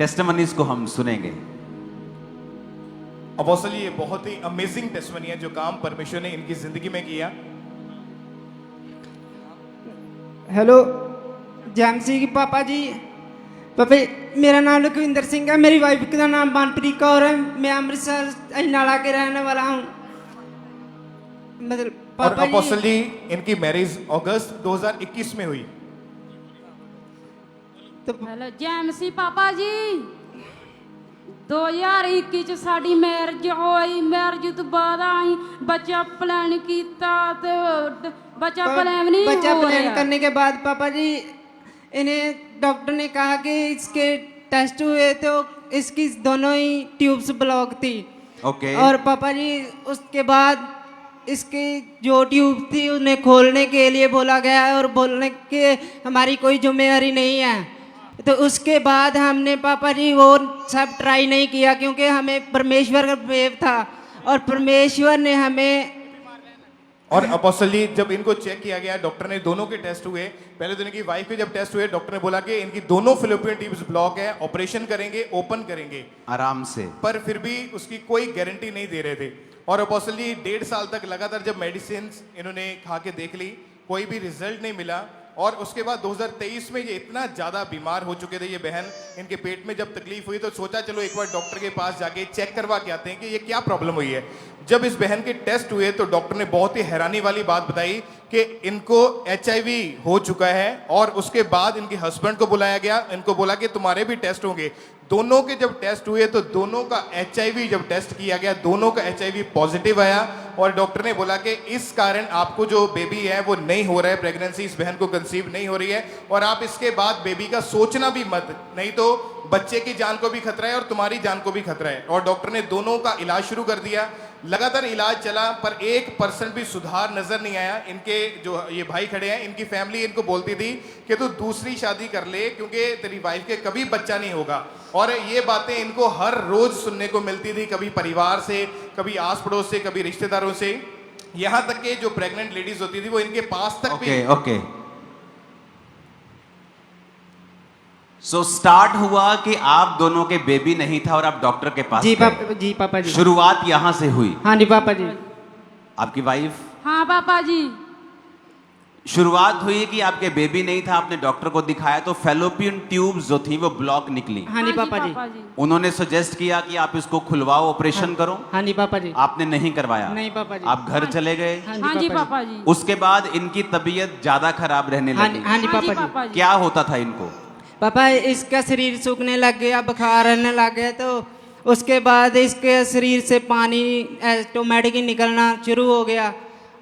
Testimonies को हम सुनेंगे। अपोस्टल, ये बहुत ही अमेजिंग टेस्टिमनी है जो काम परमेश्वर ने इनकी जिंदगी में किया। हेलो जैमसी की पापा जी। पापा मेरा नाम लखविंदर सिंह है, मेरी वाइफ का नाम मनप्रीत कौर है। मैं अमृतसर अजनाला के रहने वाला हूँ। मतलब और पापा अपोस्टल जी, जी, इनकी मैरिज अगस्त 2021 में हुई। तो ਹੈਲੋ ਜੈਮਸੀ ਪਾਪਾ ਜੀ 2021 ਚ ਸਾਡੀ ਮੈਰਿਜ ਹੋਈ। ਮੈਰਿਜ ਤੋਂ ਬਾਅਦ ਅਸੀਂ ਬੱਚਾ ਪਲਾਨ ਕੀਤਾ ਤੇ ਬੱਚਾ ਪਲਾਨ ਨਹੀਂ बच्चा हो प्लान ਰਿਹਾ। करने के बाद पापा जी इन्हें डॉक्टर ने कहा कि इसके टेस्ट हुए तो इसकी दोनों ही ट्यूब्स ब्लॉक थी। ओके। और पापा जी उसके बाद इसकी जो ट्यूब थी उन्हें खोलने के लिए बोला गया और बोलने के हमारी कोई जिम्मेदारी नहीं है। तो उसके बाद हमने पापा जी वो सब ट्राई नहीं किया क्योंकि हमें परमेश्वर का प्रेम था और परमेश्वर ने हमें। और अपोस्टल जी, जब इनको चेक किया गया, डॉक्टर ने दोनों के टेस्ट हुए। पहले तो इनकी वाइफ के जब टेस्ट हुए, डॉक्टर ने बोला कि इनकी दोनों फिलिपियन ट्यूब्स ब्लॉक है, ऑपरेशन करेंगे, ओपन करेंगे। आराम से। पर फिर भी उसकी कोई गारंटी नहीं दे रहे थे। और अपोस्टल जी 1.5 साल तक लगातार जब मेडिसिन इन्होंने खा के देख ली, कोई भी रिजल्ट नहीं मिला। और उसके बाद 2023 में ये इतना ज्यादा बीमार हो चुके थे ये बहन, इनके पेट में जब तकलीफ हुई तो सोचा चलो एक बार डॉक्टर के पास जाके चेक करवा के आते हैं कि ये क्या प्रॉब्लम हुई है। जब इस बहन के टेस्ट हुए तो डॉक्टर ने बहुत ही हैरानी वाली बात बताई कि इनको HIV हो चुका है। और उसके बाद इनके हस्बैंड को बुलाया गया, इनको बोला कि तुम्हारे भी टेस्ट होंगे। दोनों के जब टेस्ट हुए तो दोनों का HIV जब टेस्ट किया गया, दोनों का HIV पॉजिटिव आया। और डॉक्टर ने बोला कि इस कारण आपको जो बेबी है वो नहीं हो रहा है, प्रेगनेंसी इस बहन को कंसीव नहीं हो रही है और आप इसके बाद बेबी का सोचना भी मत, नहीं तो बच्चे की जान को भी खतरा है और तुम्हारी जान को भी खतरा है। और डॉक्टर ने दोनों का इलाज शुरू कर दिया। लगातार इलाज चला पर 1% भी सुधार नजर नहीं आया। इनके जो ये भाई खड़े हैं, इनकी फैमिली इनको बोलती थी कि तू दूसरी शादी कर ले क्योंकि तेरी वाइफ के कभी बच्चा नहीं होगा। और ये बातें इनको हर रोज सुनने को मिलती थी, कभी परिवार से, कभी आस पड़ोस से, कभी रिश्तेदारों से। यहाँ तक कि जो प्रेग्नेंट लेडीज होती थी वो इनके पास तक भी। ओके। सो स्टार्ट हुआ कि आप दोनों के बेबी नहीं था और आप डॉक्टर के पास जी गए। पापा जी, पापा जी। शुरुआत यहां से हुई। हाँ जी पापा जी। आपकी वाइफ, हाँ पापा जी। शुरुआत हुई कि आपके बेबी नहीं था, आपने डॉक्टर को दिखाया तो फेलोपियन ट्यूब्स जो थी वो ब्लॉक निकली। हाँ जी पापा जी। उन्होंने सजेस्ट किया कि आप इसको खुलवाओ, ऑपरेशन करो। हाँ जी पापा जी। आपने नहीं करवाया। नहीं पापा जी। आप घर चले गए। हाँ जी पापा जी। उसके बाद इनकी तबीयत ज्यादा खराब रहने हाँ लगी। हाँ जी पापा जी। क्या होता था इनको? पापा इसका शरीर सूखने लग गया, बुखार आने लग गया। तो उसके बाद इसके शरीर से पानी ऑटोमेटिक ही निकलना शुरू हो गया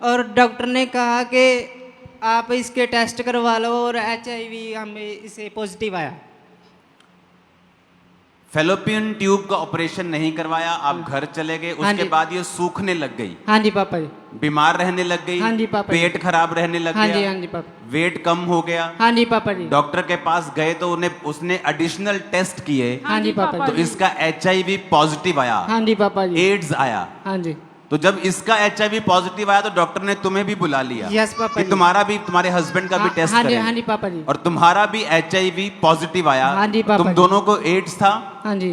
और डॉक्टर ने कहा कि आप इसके टेस्ट करवा लो और HIV हमें इसे पॉजिटिव आया। फेलोपियन ट्यूब का ऑपरेशन नहीं करवाया, आप घर चले गए। हाँ उसके जी। बाद ये सूखने लग गई, हाँ जी पापा जी। बीमार रहने लग गई। हाँ जी पापा जी। पेट खराब रहने लग हाँ जी गया। हाँ जी पापा। वेट कम हो गया। हाँ जी पापा जी। डॉक्टर के पास गए तो उसने एडिशनल टेस्ट किए हाँ जी पापा तो जी। इसका HIV पॉजिटिव आया, हाँ जी पापा जी। एड्स आया। हाँ जी। तो जब इसका HIV पॉजिटिव आया तो डॉक्टर ने तुम्हें भी बुला लिया। यस पापा कि जी। तुम्हारा भी, तुम्हारे हस्बैंड का भी टेस्ट हाँ जी करें। हाँ जी पापा जी। और तुम्हारा भी HIV पॉजिटिव आया। हाँ जी पापा तुम जी। दोनों को एड्स था। हाँ जी।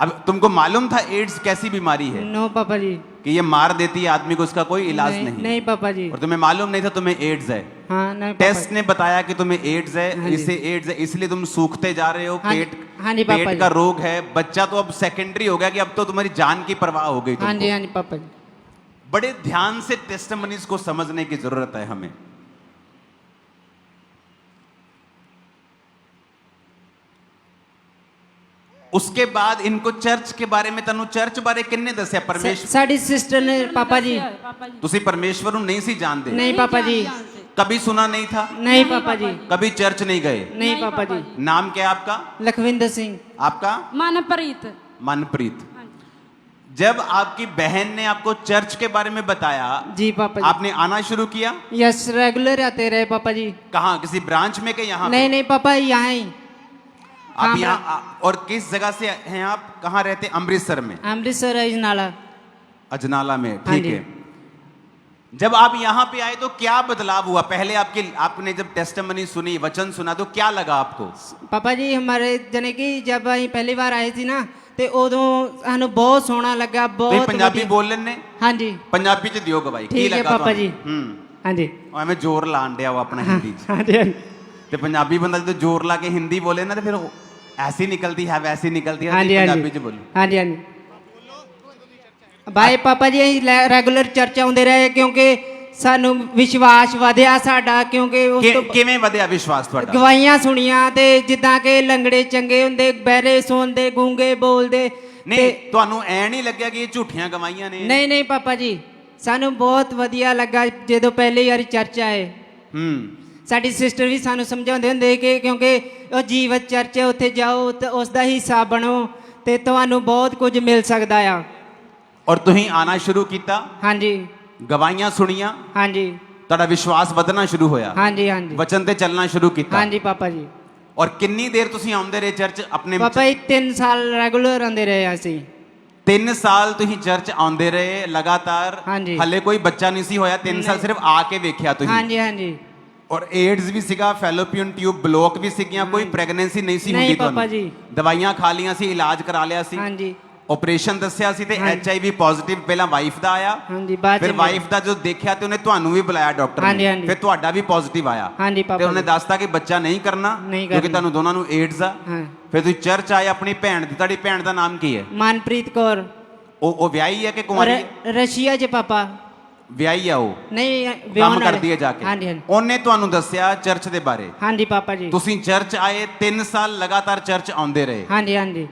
अब तुमको मालूम था एड्स कैसी बीमारी है नो पापा जी। कि ये मार देती है आदमी को, इसका कोई इलाज नहीं। नहीं पापा जी। और तुम्हें मालूम नहीं था तुम्हें एड्स है। हाँ नहीं पापा टेस्ट ने बताया कि तुम्हें एड्स है, हाँ जी। इससे एड्स है, इसलिए तुम सूखते जा रहे हो। हाँ जी। पेट हाँ जी पापा पेट जी। का रोग है। बच्चा तो अब सेकेंडरी हो गया कि अब तो तुम्हारी जान की परवाह हो गई हाँ जी तुमको। हाँ जी पापा जी। बड़े ध्यान से टेस्टिमनीज को समझने की जरूरत है हमें। उसके बाद इनको चर्च के बारे में, तनु चर्च बारे किन्ने दस्या? परमेश्वर, साड़ी सिस्टर ने पापा जी। तुसी परमेश्वर ਨੂੰ नहीं सी जानते? नहीं पापा जी। कभी सुना नहीं था? नहीं पापा जी। कभी चर्च नहीं गए? नहीं पापा जी। नाम क्या है आपका? लखविंदर सिंह। आपका? मनप्रीत। मनप्रीत। जब आपकी बहन ने आपको चर्च के बारे में बताया, जी पापा जी। आपने आना शुरू किया? यस रेगुलर आते रहे पापा जी। कहाँ, किसी ब्रांच में के यहाँ? नहीं नहीं पापा यहाँ ही। आप हाँ, यहाँ और किस जगह से हैं आप? कहाँ रहते? अमृतसर में। अमृतसर अजनाला। अजनाला में, हाँ ठीक जी। है। जब आप यहाँ पे आए तो क्या बदलाव हुआ? पहले आपने जब टेस्टिमनी सुनी, वचन सुना, तो क्या लगा आपको? पापा जी हमारे जने कि जब ਅਸੀਂ ਪਹਿਲੀ ਵਾਰ ਆਏ ਸੀ ਨਾ ਤੇ ਉਦੋਂ ਸਾਨੂੰ ਬਹੁਤ ਸੋਹਣਾ ਲੱਗਾ ਤੁਸੀਂ ਬਹੁਤ ਪੰਜਾਬੀ ਵਧੀਆ। ਬੋਲਣ ਨੇ? ਹਾਂਜੀ ਪੰਜਾਬੀ ਚ ਦਿਓ ਗਵਾਹੀ, ਕੀ ਠੀਕ ਹੈ ਲੱਗਾ ਪਾਪਾ ਜੀ। ਹਾਂਜੀ ਉਹ ਐਵੇਂ ਜ਼ੋਰ ਲਾਣ ਡਿਆ ਉਹ ਆਪਣਾ ਹਿੰਦੀ ਚ। ਹਾਂਜੀ ਹਾਂਜੀ ਤੇ ਪੰਜਾਬੀ ਬੰਦਾ ਜਦੋਂ ਜ਼ੋਰ ਲਾ ਕੇ ਹਿੰਦੀ ਬੋਲੇ ਨਾ ਤੇ ਫਿਰ ਉਹ ਐਸੀ ਨਿਕਲਦੀ ਹੈ ਵੈਸੀ ਨਿਕਲਦੀ ਹੈ। ਹਾਂਜੀ ਪੰਜਾਬੀ ਚ ਬੋਲੋ। ਹਾਂਜੀ ਹਾਂਜੀ ਬਾਈ ਪਾਪਾ ਜੀ ਅਸੀਂ ਰੈਗੂਲਰ ਚਰਚ ਆਉਂਦੇ ਰਹੇ ਕਿਉਂਕਿ ਸਾਨੂੰ ਵਿਸ਼ਵਾਸ ਵਧਿਆ ਸਾਡਾ ਕਿਉਂਕਿ ਉਸ ਤੋਂ ਕਿਵੇਂ ਵਧਿਆ ਵਿਸ਼ਵਾਸ ਤੁਹਾਡਾ? ਗਵਾਹੀਆਂ ਸੁਣੀਆਂ ਤੇ ਜਿੱਦਾਂ ਕਿ ਲੰਗੜੇ ਚੰਗੇ ਹੁੰਦੇ, ਬਹਿਰੇ ਸੁਣਦੇ, ਗੂੰਗੇ ਬੋਲਦੇ। ਨਹੀਂ ਤੁਹਾਨੂੰ ਐ ਨਹੀਂ ਲੱਗਿਆ ਕਿ ਇਹ ਝੂਠੀਆਂ ਗਵਾਹੀਆਂ ਨੇ? ਨਹੀਂ ਨਹੀਂ ਪਾਪਾ ਜੀ ਸਾਨੂੰ ਬਹੁਤ ਵਧੀਆ ਲੱਗਾ ਜਦੋਂ ਪਹਿਲੀ ਵਾਰੀ ਚਰਚ ਆਏ। ਸਾਡੀ ਸਿਸਟਰ ਵੀ ਸਾਨੂੰ ਸਮਝਾਉਂਦੇ ਹੁੰਦੇ ਕਿ ਕਿਉਂਕਿ ਉਹ ਜੀਵਤ ਚਰਚ ਹੈ, ਉੱਥੇ ਜਾਓ ਤੇ ਉਸ ਦਾ ਹਿੱਸਾ ਬਣੋ ਤੇ ਤੁਹਾਨੂੰ ਬਹੁਤ ਕੁਝ ਮਿਲ ਸਕਦਾ ਆ। ਔਰ ਤੁਸੀਂ ਆਣਾ ਸ਼ੁਰੂ ਕੀਤਾ, ਹਾਂਜੀ ਗਵਾਹੀਆਂ ਸੁਣੀਆਂ, ਹਾਂਜੀ ਤੁਹਾਡਾ ਵਿਸ਼ਵਾਸ ਵਧਣਾ ਸ਼ੁਰੂ ਹੋਇਆ, ਹਾਂਜੀ ਹਾਂਜੀ ਵਚਨ ਤੇ ਚੱਲਣਾ ਸ਼ੁਰੂ ਕੀਤਾ। ਹਾਂਜੀ ਪਾਪਾ ਜੀ। ਔਰ ਕਿੰਨੀ ਦੇਰ ਤੁਸੀਂ ਆਉਂਦੇ ਰਹੇ ਚਰਚ ਆਪਣੇ? ਪਾਪਾ ਜੀ 3 ਸਾਲ ਰੈਗੂਲਰ ਆਉਂਦੇ ਰਹੇ ਅਸੀਂ। 3 ਸਾਲ ਤੁਸੀਂ ਚਰਚ ਆਉਂਦੇ ਰਹੇ ਲਗਾਤਾਰ? ਹਾਂਜੀ। ਹਲੇ ਕੋਈ ਬੱਚਾ ਨਹੀਂ ਸੀ ਹੋਇਆ? 3 ਸਾਲ ਸਿਰਫ ਆ ਕੇ ਵੇਖਿਆ ਤੁਸੀਂ? ਹਾਂਜੀ ਹਾਂਜੀ ਔਰ ਏਡਜ਼ ਵੀ ਸੀਗਾ, ਫੈਲੋਪੀਅਨ ਟਿਊਬ ਬਲੌਕ ਵੀ ਸੀਗੀਆਂ, ਕੋਈ ਪ੍ਰੈਗਨੈਂਸੀ ਨਹੀਂ ਸੀ ਹੁੰਦੀ ਨਹੀਂ ਪਾਪਾ ਤੁਹਾਨੂੰ? ਜੀ। ਦਵਾਈਆਂ ਖਾ ਲੀਆਂ ਸੀ, ਇਲਾਜ ਕਰਾ ਲਿਆ ਸੀ, ਹਾਂਜੀ ਆਪਰੇਸ਼ਨ ਦੱਸਿਆ ਸੀ ਤੇ ਹਾਂਜੀ। HIV ਪੋਜ਼ਿਟਿਵ ਪਹਿਲਾਂ ਵਾਈਫ ਦਾ ਆਇਆ, ਹਾਂਜੀ ਬਾਅਦ ਫਿਰ ਚ ਵਾਈਫ ਦਾ ਜਦੋਂ ਦੇਖਿਆ ਤੇ ਉਹਨੇ ਤੁਹਾਨੂੰ ਵੀ ਬੁਲਾਇਆ ਡਾਕਟਰ ਹਾਂਜੀ, ਨੇ, ਹਾਂਜੀ। ਫਿਰ ਤੁਹਾਡਾ ਵੀ ਪੋਜ਼ਿਟਿਵ ਆਇਆ ਹਾਂਜੀ ਤੇ ਪਾਪਾ ਉਹਨੇ ਜੀ। ਦੱਸਤਾ ਕਿ ਬੱਚਾ ਨਹੀਂ ਕਰਨਾ ਨਹੀਂ ਕਿਉਂਕਿ ਕਰਨਾ। ਤੁਹਾਨੂੰ ਦੋਨਾਂ ਨੂੰ ਏਡਜ਼ ਆ। ਹਾਂ ਫਿਰ ਤੁਸੀਂ ਚਰਚ ਆਏ ਆਪਣੀ ਭੈਣ ਦੀ, ਤੁਹਾਡੀ ਭੈਣ ਦਾ ਨਾਮ ਕੀ ਹੈ? ਮਨਪ੍ਰੀਤ ਕੌਰ। ਉਹ ਵਿਆਹੀ ਹੈ ਕਿ ਕੁਆਰੀ ਹੈ? ਰਸ਼ੀਆ 'ਚ ਪਾਪਾ। ਵਿਆਹੀ ਆ ਉਹ? ਨਹੀਂ ਕੰਮ ਵਿਆਹੁਣ ਵਾਲੇ। ਕਰਦੀ ਹੈ ਜਾ ਕੇ? ਹਾਂਜੀ ਹਾਂਜੀ ਉਹਨੇ ਤੁਹਾਨੂੰ ਦੱਸਿਆ ਚਰਚ ਦੇ ਬਾਰੇ? ਹਾਂਜੀ ਪਾਪਾ ਜੀ। ਤੁਸੀਂ चर्च आए, 3 साल लगातार चर्च आते रहे, ਹਾਂਜੀ ਹਾਂਜੀ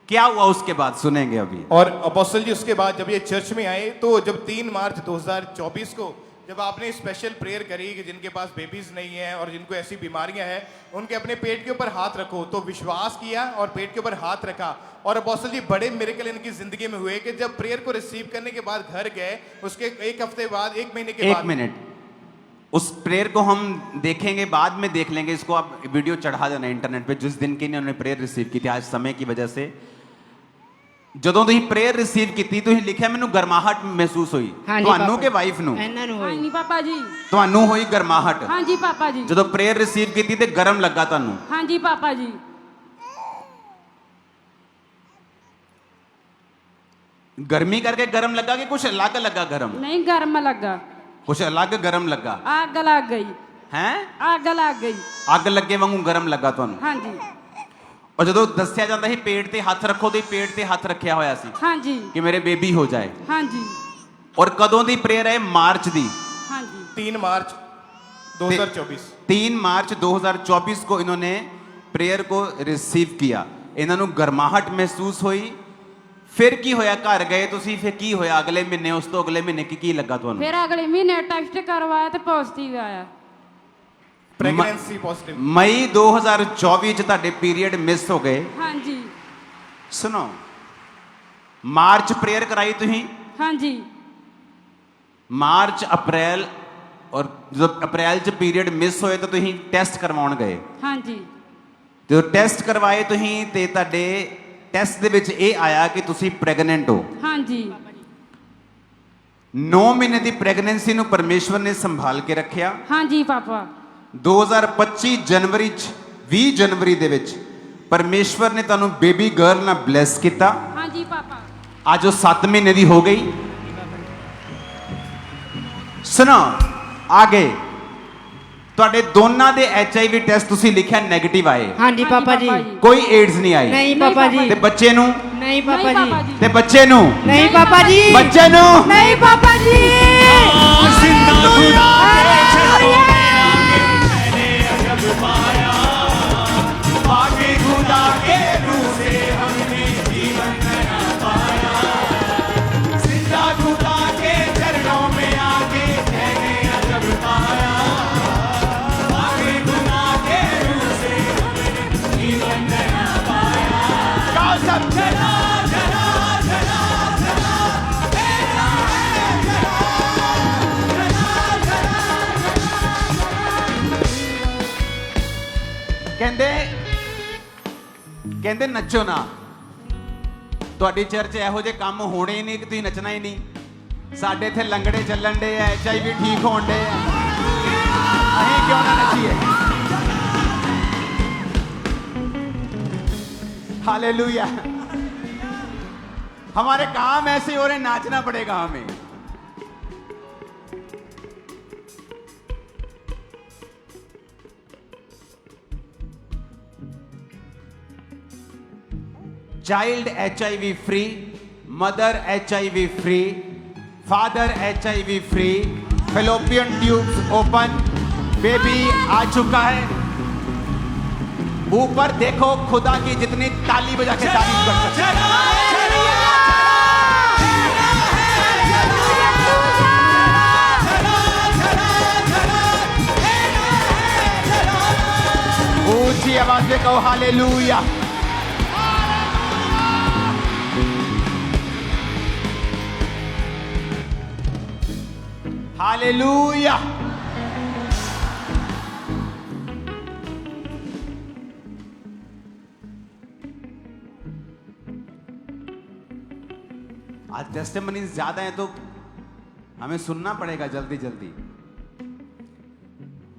क्या हुआ उसके बाद सुनेंगे अभी। और अपोस्टल जी उसके बाद जब ये चर्च में आए तो जब 3 मार्च 2024 को जब आपने स्पेशल प्रेयर करी कि जिनके पास बेबीज नहीं है और जिनको ऐसी बीमारियां हैं उनके अपने पेट के ऊपर हाथ रखो, तो विश्वास किया और पेट के ऊपर हाथ रखा और अपोस्टल जी बड़े मिरेकल इनकी जिंदगी में हुए कि जब प्रेयर को रिसीव करने के बाद घर गए उसके 1 हफ्ते बाद 1 महीने के बाद। 1 मिनट, उस प्रेयर को हम देखेंगे, बाद में देख लेंगे, इसको आप वीडियो चढ़ा देना इंटरनेट पे जिस दिन की उन्होंने प्रेयर रिसीव की थी। आज समय की वजह से ਜਦੋਂ ਤੁਸੀਂ ਪ੍ਰੇਅਰ ਰਿਸੀਵ ਕੀਤੀ ਤੁਸੀਂ ਲਿਖਿਆ ਮੈਨੂੰ ਗਰਮਾਹਟ ਮਹਿਸੂਸ ਹੋਈ। ਹਾਂਜੀ ਤੁਹਾਨੂੰ ਪਾਪਾ। ਕਿ ਵਾਈਫ ਨੂੰ? ਇਹਨਾਂ ਨੂੰ ਹੋਈ। ਹਾਂਜੀ ਪਾਪਾ ਜੀ। ਤੁਹਾਨੂੰ ਹੋਈ ਗਰਮਾਹਟ? ਹਾਂਜੀ ਪਾਪਾ ਜੀ। ਜਦੋਂ ਪ੍ਰੇਅਰ ਰਿਸੀਵ ਕੀਤੀ ਤੇ ਗਰਮ ਲੱਗਾ ਤੁਹਾਨੂੰ? ਹਾਂਜੀ ਪਾਪਾ ਜੀ। ਗਰਮੀ ਕਰਕੇ ਗਰਮ ਲੱਗਾ ਕਿ ਕੁਝ ਅਲੱਗ ਲੱਗਾ ਗਰਮ? ਨਹੀਂ ਗਰਮ ਲੱਗਾ। ਕੁਝ ਅਲੱਗ ਗਰਮ ਲੱਗਾ? ਅੱਗ ਲੱਗ ਗਈ। ਹੈ? ਅੱਗ ਲੱਗ ਗਈ। ਅੱਗ ਲੱਗੇ ਵਾਂਗੂ ਗਰਮ ਲੱਗਾ ਤੁਹਾਨੂੰ? ਹਾਂਜੀ ਔਰ ਜਦੋਂ ਦੱਸਿਆ ਜਾਂਦਾ ਸੀ ਪੇਟ ਤੇ ਹੱਥ ਰੱਖੋ ਤੇ ਪੇਟ ਤੇ ਹੱਥ ਰੱਖਿਆ ਹੋਇਆ ਸੀ ਹਾਂਜੀ ਕਿ ਮੇਰੇ ਬੇਬੀ ਹੋ ਜਾਏ। ਹਾਂਜੀ ਔਰ ਕਦੋਂ ਦੀ ਪ੍ਰੇਅਰ ਹੈ? ਮਾਰਚ ਦੀ? ਹਾਂਜੀ 3 मार्च 2024। 3 मार्च 2024 को इन्होंने प्रेयर को रिसीव किया। इन्हों ਨੂੰ ਗਰਮਾਹਟ ਮਹਿਸੂਸ ਹੋਈ। ਫਿਰ ਕੀ ਹੋਇਆ? ਘਰ ਗਏ ਤੁਸੀਂ, ਫਿਰ ਕੀ ਹੋਇਆ ਅਗਲੇ ਮਹੀਨੇ? ਉਸ ਤੋਂ ਅਗਲੇ ਮਹੀਨੇ ਕੀ ਲੱਗਾ ਤੁਹਾਨੂੰ? ਫਿਰ ਅਗਲੇ ਮਹੀਨੇ ਟੈਸਟ ਕਰਵਾਇਆ ਤੇ ਪੋਜ਼ਿਟਿਵ ਆਇਆ। Pregnancy positive. ਮਈ 2024 ਚ ਤੁਹਾਡੇ ਪੀਰੀਅਡ ਮਿਸ ਹੋ ਗਏ। ਹਾਂਜੀ ਸੁਣੋ, ਮਾਰਚ ਪ੍ਰੇਅਰ ਕਰਾਈ ਤੁਸੀਂ, ਹਾਂਜੀ ਮਾਰਚ ਅਪ੍ਰੈਲ, ਔਰ ਜਦੋਂ ਅਪ੍ਰੈਲ ਚ ਪੀਰੀਅਡ ਮਿਸ ਹੋਏ ਤਾਂ ਤੁਸੀਂ ਟੈਸਟ ਕਰਵਾਉਣ ਗਏ। ਹਾਂਜੀ ਜਦੋਂ ਟੈਸਟ ਕਰਵਾਏ ਤੁਸੀਂ ਤੇ ਤੁਹਾਡੇ ਟੈਸਟ ਦੇ ਵਿੱਚ ਇਹ ਆਇਆ ਕਿ ਤੁਸੀਂ ਪ੍ਰੈਗਨੈਂਟ ਹੋ। ਹਾਂਜੀ 9 ਮਹੀਨੇ ਦੀ ਪ੍ਰੈਗਨੈਂਸੀ ਨੂੰ ਪਰਮੇਸ਼ਵਰ ਨੇ ਸੰਭਾਲ ਕੇ ਰੱਖਿਆ। ਹਾਂਜੀ ਪਾਪਾ 2025 ਜਨਵਰੀ ਚ 20 ਜਨਵਰੀ ਦੇ ਵਿੱਚ ਪਰਮੇਸ਼ਵਰ ਨੇ ਤੁਹਾਨੂੰ ਬੇਬੀ ਗਰਲ ਨਾਲ ਬਲੈਸ ਕੀਤਾ। ਹਾਂਜੀ ਪਾਪਾ ਅੱਜ ਉਹ 7 ਮਹੀਨੇ ਦੀ ਹੋ ਗਈ। ਸੁਣੋ ਆਗੇ, ਤੁਹਾਡੇ ਦੋਨਾਂ ਦੇ HIV ਟੈਸਟ ਤੁਸੀਂ ਲਿਖਿਆ 네ਗੇਟਿਵ ਆਏ। ਹਾਂਜੀ ਪਾਪਾ ਜੀ। ਕੋਈ ਏਡਜ਼ ਨਹੀਂ ਆਈ। ਨਹੀਂ ਪਾਪਾ ਜੀ। ਤੇ ਬੱਚੇ ਨੂੰ? ਨਹੀਂ ਪਾਪਾ ਜੀ। ਤੇ ਬੱਚੇ ਨੂੰ? ਨਹੀਂ ਪਾਪਾ ਜੀ। ਬੱਚੇ ਨੂੰ? ਨਹੀਂ ਪਾਪਾ ਜੀ। ਕਹਿੰਦੇ ਨੱਚੋ ਨਾ। ਤੁਹਾਡੀ ਚਰਚ ਇਹੋ ਜਿਹੇ ਕੰਮ ਹੋਣੇ ਹੀ ਨਹੀਂ ਕਿ ਤੁਸੀਂ ਨੱਚਣਾ ਹੀ ਨਹੀਂ। ਸਾਡੇ ਇੱਥੇ ਲੰਗੜੇ ਚੱਲਣ ਡੇ ਐ, HIV ਠੀਕ ਹੋਣ ਡੇ ਐ, ਅਸੀਂ ਕਿਉਂ ਨਾ ਨੱਚੀਏ? हालेलुया। हमारे काम ऐसे हो रहे, नाचना पड़ेगा हमें। Child HIV free, mother HIV free, father HIV free, fallopian tubes open, baby आ चुका है। ऊपर देखो, खुदा की जितनी ताली बजा के तारीफ कर सकते हैं। ऊंची आवाज में कहो हालेलुया। हालेलुया। आज टेस्टिमनीज ज्यादा है तो हमें सुनना पड़ेगा जल्दी जल्दी।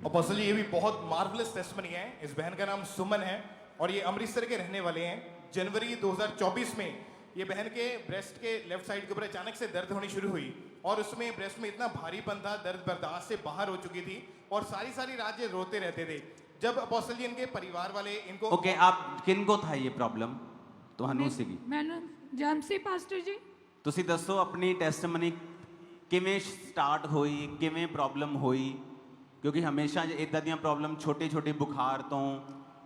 अपोस्टल ये भी बहुत मार्वलस टेस्टिमनी है। इस बहन का नाम सुमन है और ये अमृतसर के रहने वाले हैं। जनवरी 2024 में ये बहन के ब्रेस्ट के लेफ्ट साइड के ऊपर अचानक से दर्द होनी शुरू हुई और उसमें ब्रेस्ट में इतना भारीपन था, दर्द बर्दाश्त से बाहर हो चुकी थी और सारी रात ये रोते रहते थे। जब अपोस्टल जी इनके परिवार वाले इनको ओके, आप किनको था ये प्रॉब्लम? ਤੁਹਾਨੂੰ ਸੀਗੀ? ਮੈਨੂੰ ਜੈਮਸੀ ਪਾਸਟਰ ਜੀ। ਤੁਸੀਂ ਦੱਸੋ ਆਪਣੀ ਟੈਸਟਮਨੀ ਕਿਵੇਂ ਸਟਾਰਟ ਹੋਈ, ਕਿਵੇਂ ਪ੍ਰੋਬਲਮ ਹੋਈ? ਕਿਉਂਕਿ ਹਮੇਸ਼ਾ ਇਦਾਂ ਦੀਆਂ ਪ੍ਰੋਬਲਮ ਛੋਟੇ ਬੁਖਾਰ ਤੋਂ,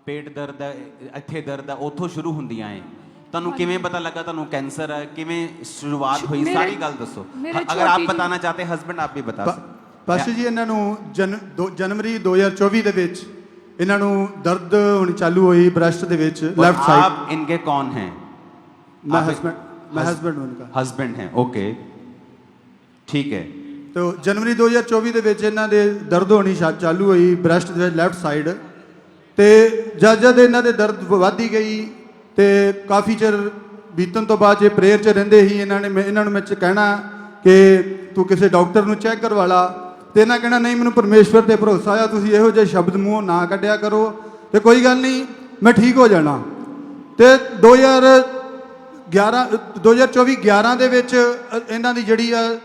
ਪੇਟ ਦਰਦ ਹੈ, ਇੱਥੇ ਦਰਦ ਹੈ, ਉੱਥੋਂ ਸ਼ੁਰੂ ਹੁੰਦੀਆਂ ਹੈ। ਤੁਹਾਨੂੰ ਕਿਵੇਂ ਪਤਾ ਲੱਗਾ ਤੁਹਾਨੂੰ ਕੈਂਸਰ ਹੈ? ਕਿਵੇਂ ਸ਼ੁਰੂਆਤ ਹੋਈ? ਸਾਰੀ ਗੱਲ ਦੱਸੋ। ਅਗਰ ਆਪ ਬਤਾਨਾ ਚਾਹਤੇ, ਹਸਬੈਂਡ ਆਪ ਵੀ ਬਤਾ ਸਕਦੇ। ਪਾਸਟਰ ਜੀ, ਇਹਨਾਂ ਨੂੰ ਜਨਵਰੀ 2024 ਦੇ ਵਿੱਚ ਇਹਨਾਂ ਨੂੰ ਦਰਦ ਹੋਣੀ ਚਾਲੂ ਹੋਈ ਬ੍ਰੈਸਟ ਦੇ ਵਿੱਚ ਲੈਫਟ ਸਾइड। आप इनके कौन हैं? मैं हस्बैंड हूं उनका। हस्बैंड हैं, ओके, ठीक है। तो जनवरी 2024 ਦੇ ਵਿੱਚ ਇਹਨਾਂ ਦੇ ਦਰਦ ਹੋਣੀ ਚਾਲੂ ਹੋਈ ਬ੍ਰੈਸਟ ਦੇ ਲੈਫਟ ਸਾਈਡ ਤੇ ਜਦ ਇਹਨਾਂ ਦੇ ਦਰਦ ਵਧਦੀ ਗਈ ਤੇ ਕਾਫੀ ਚਿਰ ਬੀਤਣ ਤੋਂ ਬਾਅਦ ਜੇ ਪ੍ਰੇਅਰ 'ਚ ਰਹਿੰਦੇ ਹੀ ਇਹਨਾਂ ਨੂੰ ਮੈਂ ਕਹਿਣਾ ਕਿ ਤੂੰ ਕਿਸੇ ਡਾਕਟਰ ਨੂੰ ਚੈੱਕ ਕਰਵਾ ਲਾ ਤੇ ਇਹਨਾਂ ਕਹਿਣਾ ਨਹੀਂ, ਮੈਨੂੰ ਪਰਮੇਸ਼ਵਰ ਤੇ ਭਰੋਸਾ ਆ, ਤੁਸੀਂ ਇਹੋ ਜਿਹੇ ਸ਼ਬਦ ਮੂੰਹੋਂ ਨਾ ਕੱਢਿਆ ਕਰੋ ਤੇ ਕੋਈ ਗੱਲ ਨਹੀਂ, ਮੈਂ ਠੀਕ ਹੋ ਜਾਣਾ। ਤੇ 2024 11 ਦੇ ਵਿੱਚ ਇਹਨਾਂ ਦੀ ਜਿਹੜੀ ਆ